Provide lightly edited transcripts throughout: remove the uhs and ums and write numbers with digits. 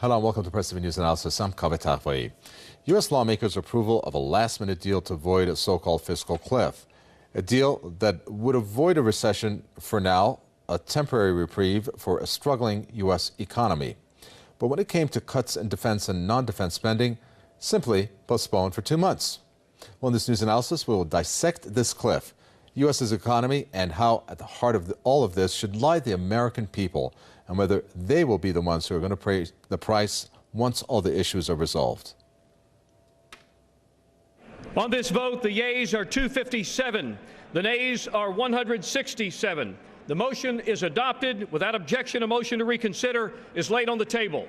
Hello and welcome to Press TV News Analysis. I'm commentator. U.S. lawmakers' approval of a last-minute deal to avoid a so-called fiscal cliff. A deal that would avoid a recession for now, a temporary reprieve for a struggling U.S. economy. But when it came to cuts in defense and non-defense spending, simply postponed for 2 months. Well, in this news analysis, we will dissect this cliff, U.S.'s economy, and how at the heart of all of this should lie the American people, and whether they will be the ones who are going to pay the price once all the issues are resolved. On this vote, the yeas are 257. The nays are 167. The motion is adopted. Without objection, a motion to reconsider is laid on the table.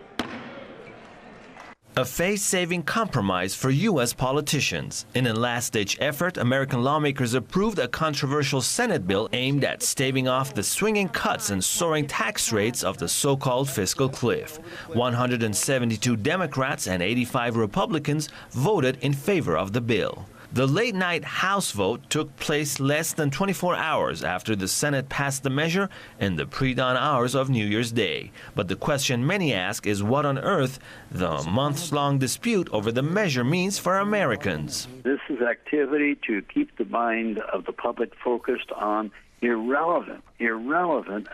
A face-saving compromise for U.S. politicians. In a last-ditch effort, American lawmakers approved a controversial Senate bill aimed at staving off the swinging cuts and soaring tax rates of the so-called fiscal cliff. 172 Democrats and 85 Republicans voted in favor of the bill. The late-night House vote took place less than 24 hours after the Senate passed the measure in the pre-dawn hours of New Year's Day. But the question many ask is what on earth the months-long dispute over the measure means for Americans. This is activity to keep the mind of the public focused on irrelevant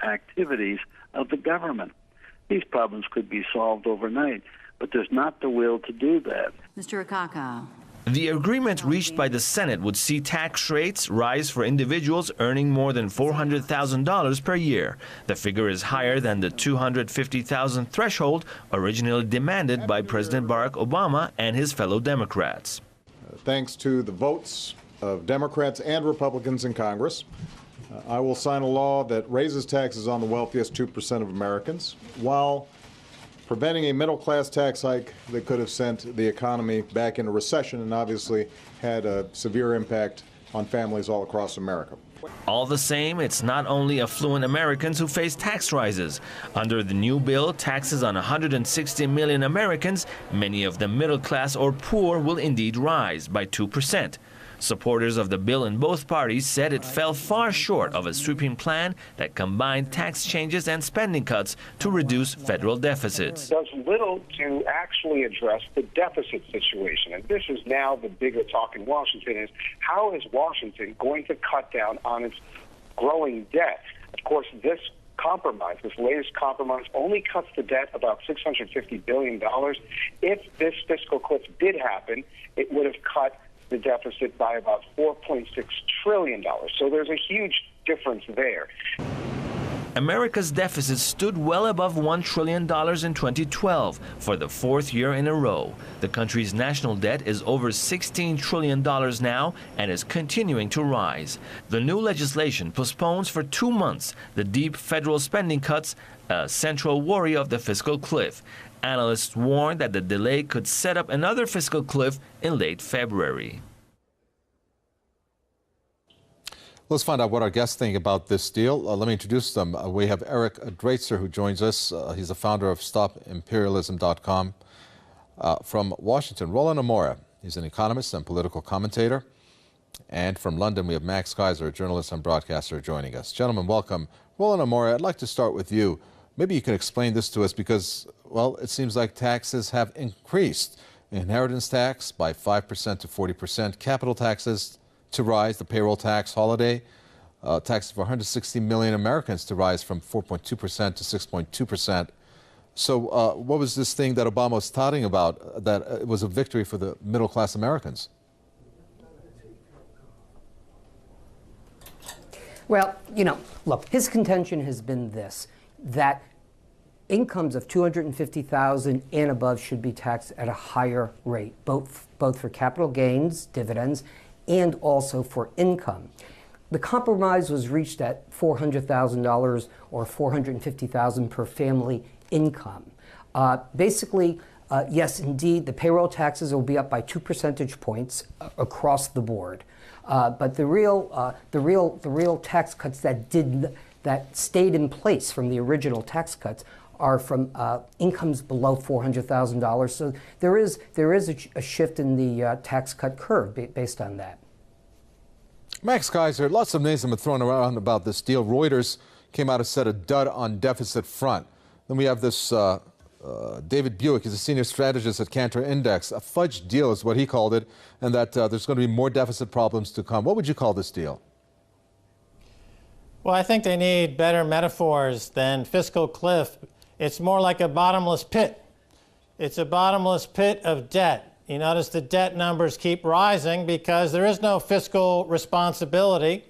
activities of the government. These problems could be solved overnight, but there's not the will to do that. Mr. Akaka. The agreement reached by the Senate would see tax rates rise for individuals earning more than $400,000 per year. The figure is higher than the $250,000 threshold originally demanded by President Barack Obama and his fellow Democrats. Thanks to the votes of Democrats and Republicans in Congress, I will sign a law that raises taxes on the wealthiest 2% of Americans, while preventing a middle-class tax hike that could have sent the economy back into recession and obviously had a severe impact on families all across America. All the same, it's not only affluent Americans who face tax rises. Under the new bill, taxes on 160 million Americans, many of them middle class or poor, will indeed rise by 2%. Supporters of the bill in both parties said it fell far short of a sweeping plan that combined tax changes and spending cuts to reduce federal deficits. It does little to actually address the deficit situation. And this is now the bigger talk in Washington is how is Washington going to cut down on its growing debt? Of course, this latest compromise, only cuts the debt about $650 billion. If this fiscal cliff did happen, it would have cut the deficit by about $4.6 trillion. So there's a huge difference there. America's deficit stood well above $1 trillion in 2012 for the fourth year in a row. The country's national debt is over $16 trillion now and is continuing to rise. The new legislation postpones for 2 months the deep federal spending cuts, a central worry of the fiscal cliff. Analysts warn that the delay could set up another fiscal cliff in late February. Let's find out what our guests think about this deal. Let me introduce them. We have Eric Draitser, who joins us. He's the founder of StopImperialism.com. From Washington, Rollin Amore. He's an economist and political commentator. And from London, we have Max Keiser, a journalist and broadcaster, joining us. Gentlemen, welcome. Rollin Amore, I'd like to start with you. Maybe you can explain this to us because, well, it seems like taxes have increased. Inheritance tax by 5% to 40%, capital taxes to rise, the payroll tax, holiday taxes for 160 million Americans to rise from 4.2% to 6.2%. So what was this thing that Obama was touting about that it was a victory for the middle-class Americans? Well, look, his contention has been this, that incomes of $250,000 and above should be taxed at a higher rate, both for capital gains, dividends, and also for income. The compromise was reached at $400,000 or $450,000 per family income. Basically, yes, indeed, the payroll taxes will be up by 2 percentage points across the board. But the real tax cuts that stayed in place from the original tax cuts are from incomes below $400,000. So there is a shift in the tax cut curve based on that. Max Keiser, lots of names have been thrown around about this deal. Reuters came out and said a dud on deficit front. Then we have this David Buick is a senior strategist at Cantor Index. A fudge deal is what he called it, and that there's going to be more deficit problems to come. What would you call this deal? Well, I think they need better metaphors than fiscal cliff. It's more like a bottomless pit. It's a bottomless pit of debt. You notice the debt numbers keep rising because there is no fiscal responsibility.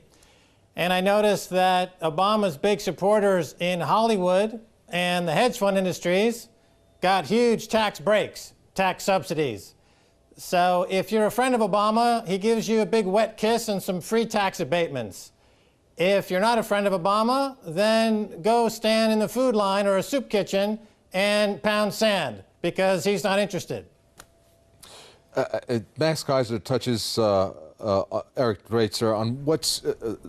And I noticed that Obama's big supporters in Hollywood and the hedge fund industries got huge tax breaks, tax subsidies. So if you're a friend of Obama, he gives you a big wet kiss and some free tax abatements. If you're not a friend of Obama, then go stand in the food line or a soup kitchen and pound sand because he's not interested. Max Keiser touches Eric Draitser on what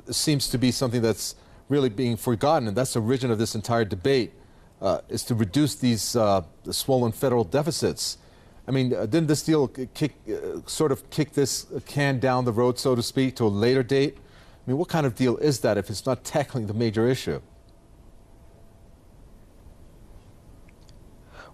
seems to be something that's really being forgotten, and that's the origin of this entire debate, is to reduce these swollen federal deficits. I mean, didn't this deal sort of kick this can down the road, so to speak, to a later date? I mean, what kind of deal is that if it's not tackling the major issue?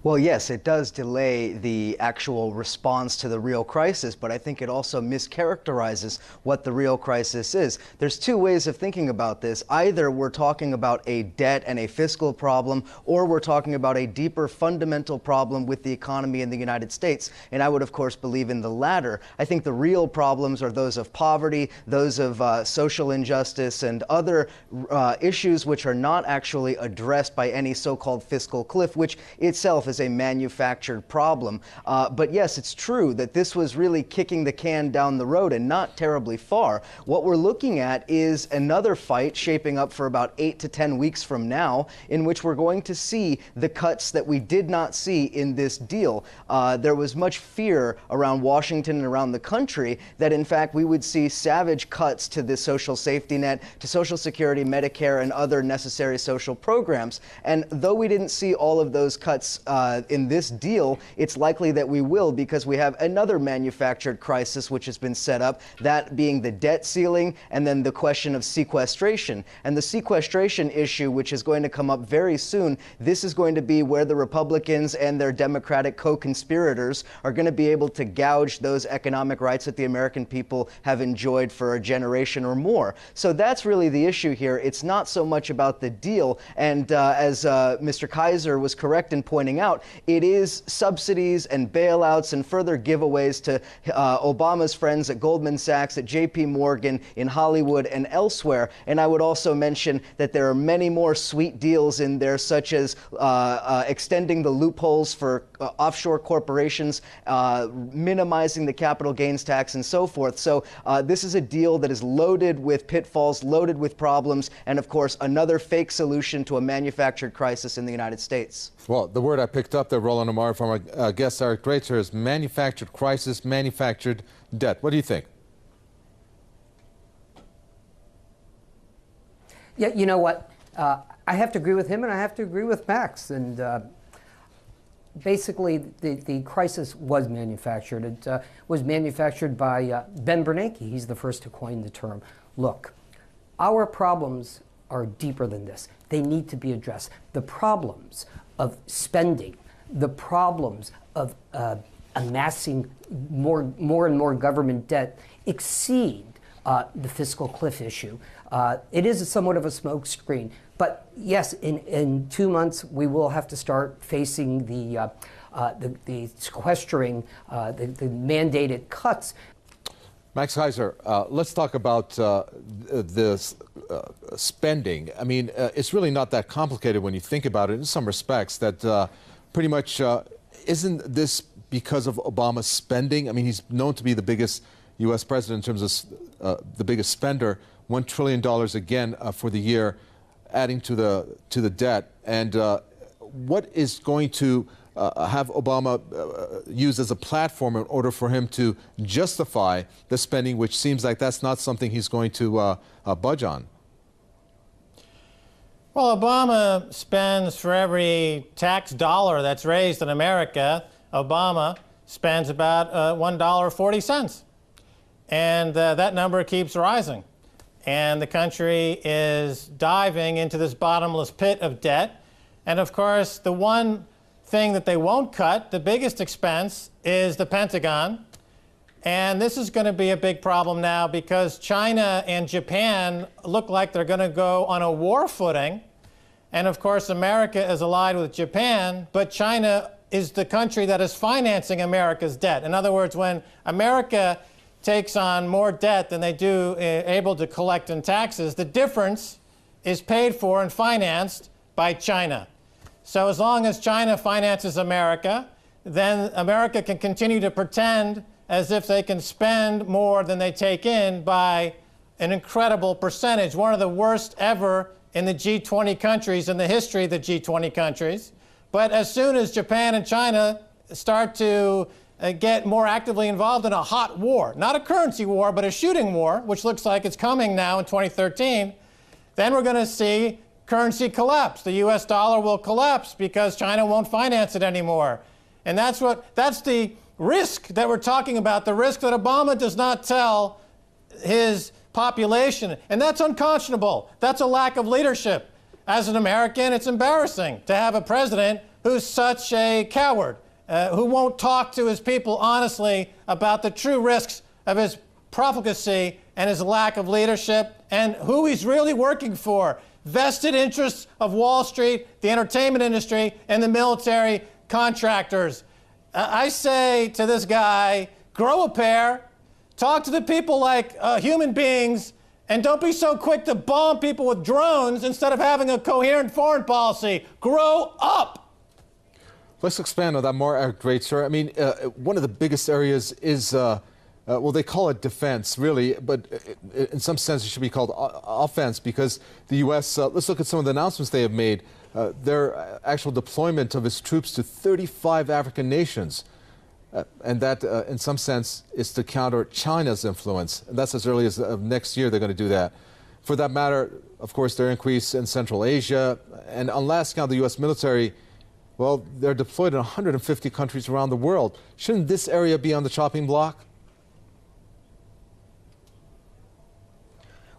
Well, yes, it does delay the actual response to the real crisis, but I think it also mischaracterizes what the real crisis is. There's two ways of thinking about this. Either we're talking about a debt and a fiscal problem, or we're talking about a deeper fundamental problem with the economy in the United States. And I would, of course, believe in the latter. I think the real problems are those of poverty, those of social injustice, and other issues which are not actually addressed by any so-called fiscal cliff, which itself is a manufactured problem. But yes, it's true that this was really kicking the can down the road and not terribly far. What we're looking at is another fight shaping up for about 8 to 10 weeks from now, in which we're going to see the cuts that we did not see in this deal. There was much fear around Washington and around the country that in fact we would see savage cuts to the social safety net, to Social Security, Medicare, and other necessary social programs. And though we didn't see all of those cuts in this deal, it's likely that we will, because we have another manufactured crisis which has been set up, that being the debt ceiling and then the question of sequestration. And the sequestration issue, which is going to come up very soon, this is going to be where the Republicans and their Democratic co-conspirators are going to be able to gouge those economic rights that the American people have enjoyed for a generation or more. So that's really the issue here. It's not so much about the deal. And as Mr. Keiser was correct in pointing out, it is subsidies and bailouts and further giveaways to Obama's friends at Goldman Sachs, at JP Morgan, in Hollywood, and elsewhere. And I would also mention that there are many more sweet deals in there, such as extending the loopholes for offshore corporations, minimizing the capital gains tax, and so forth. So this is a deal that is loaded with pitfalls, loaded with problems, and of course another fake solution to a manufactured crisis in the United States. Well, the word I picked up there, Rollin Amore, from our guest Eric Draitser, is manufactured crisis, manufactured debt. What do you think? Yeah, you know what? I have to agree with him, and I have to agree with Max. And basically, the crisis was manufactured. It was manufactured by Ben Bernanke. He's the first to coin the term. Look, our problems are deeper than this. They need to be addressed. The problems of spending, the problems of amassing more and more government debt exceed the fiscal cliff issue. It is somewhat of a smokescreen. But yes, in 2 months, we will have to start facing the sequestering, the mandated cuts. Max Keiser, let's talk about this spending. I mean, it's really not that complicated when you think about it in some respects, that pretty much isn't this because of Obama's spending? I mean, he's known to be the biggest U.S. president in terms of the biggest spender, $1 trillion again for the year, adding to the debt. And what is going to have Obama used as a platform in order for him to justify the spending, which seems like that's not something he's going to budge on? Well, Obama spends, for every tax dollar that's raised in America, Obama spends about $1.40. And that number keeps rising. And the country is diving into this bottomless pit of debt. And of course, the one thing that they won't cut, the biggest expense, is the Pentagon. And this is going to be a big problem now because China and Japan look like they're going to go on a war footing. And of course, America is allied with Japan, but China is the country that is financing America's debt. In other words, when America takes on more debt than they do able to collect in taxes, the difference is paid for and financed by China. So as long as China finances America, then America can continue to pretend as if they can spend more than they take in by an incredible percentage, one of the worst ever in the G20 countries, in the history of the G20 countries. But as soon as Japan and China start to get more actively involved in a hot war, not a currency war, but a shooting war, which looks like it's coming now in 2013, then we're going to see currency collapse. The US dollar will collapse because China won't finance it anymore. And that's the risk that we're talking about, the risk that Obama does not tell his population. And that's unconscionable. That's a lack of leadership. As an American, it's embarrassing to have a president who's such a coward, who won't talk to his people honestly about the true risks of his profligacy and his lack of leadership and who he's really working for. Vested interests of Wall Street, the entertainment industry, and the military contractors. I say to this guy, grow a pair, talk to the people like human beings, and don't be so quick to bomb people with drones instead of having a coherent foreign policy. Grow up. Let's expand on that more, Eric Draitser. I mean, one of the biggest areas is, well, they call it defense, really, but in some sense it should be called offense because the U.S., let's look at some of the announcements they have made. Their actual deployment of its troops to 35 African nations. And that, in some sense, is to counter China's influence. And that's as early as next year they're going to do that. For that matter, of course, their increase in Central Asia. And on last count, the U.S. military, well, they're deployed in 150 countries around the world. Shouldn't this area be on the chopping block?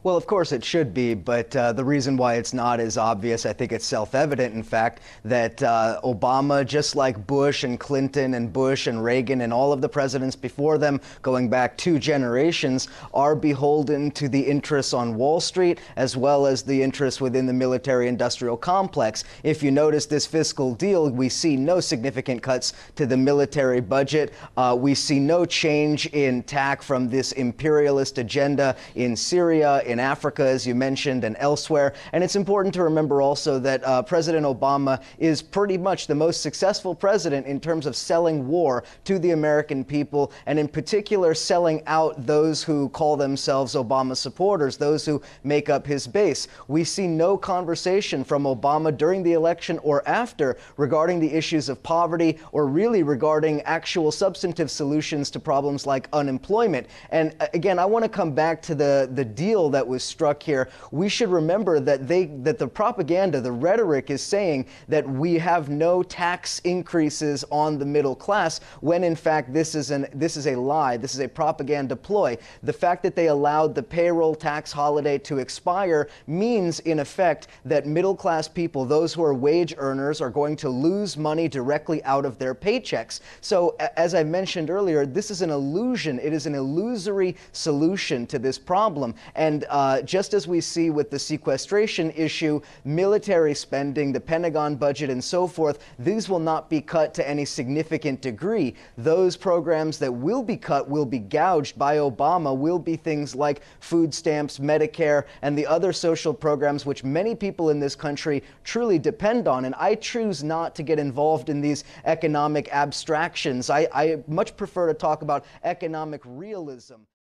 Well, of course it should be, but the reason why it's not is obvious. I think it's self-evident, in fact, that Obama, just like Bush and Clinton and Bush and Reagan and all of the presidents before them, going back 2 generations, are beholden to the interests on Wall Street as well as the interests within the military-industrial complex. If you notice this fiscal deal, we see no significant cuts to the military budget. We see no change in tack from this imperialist agenda in Syria, in Africa, as you mentioned, and elsewhere. And it's important to remember also that President Obama is pretty much the most successful president in terms of selling war to the American people, and in particular selling out those who call themselves Obama supporters, those who make up his base. We see no conversation from Obama during the election or after regarding the issues of poverty or really regarding actual substantive solutions to problems like unemployment. And again, I want to come back to the deal that was struck here. We should remember that the propaganda, the rhetoric is saying that we have no tax increases on the middle class, when in fact this is a lie. This is a propaganda ploy. The fact that they allowed the payroll tax holiday to expire means in effect that middle class people, those who are wage earners, are going to lose money directly out of their paychecks. So as I mentioned earlier, this is an illusion. It is an illusory solution to this problem. And just as we see with the sequestration issue, military spending, the Pentagon budget, and so forth, these will not be cut to any significant degree. Those programs that will be cut, will be gouged by Obama, will be things like food stamps, Medicare, and the other social programs which many people in this country truly depend on. And I choose not to get involved in these economic abstractions. I much prefer to talk about economic realism.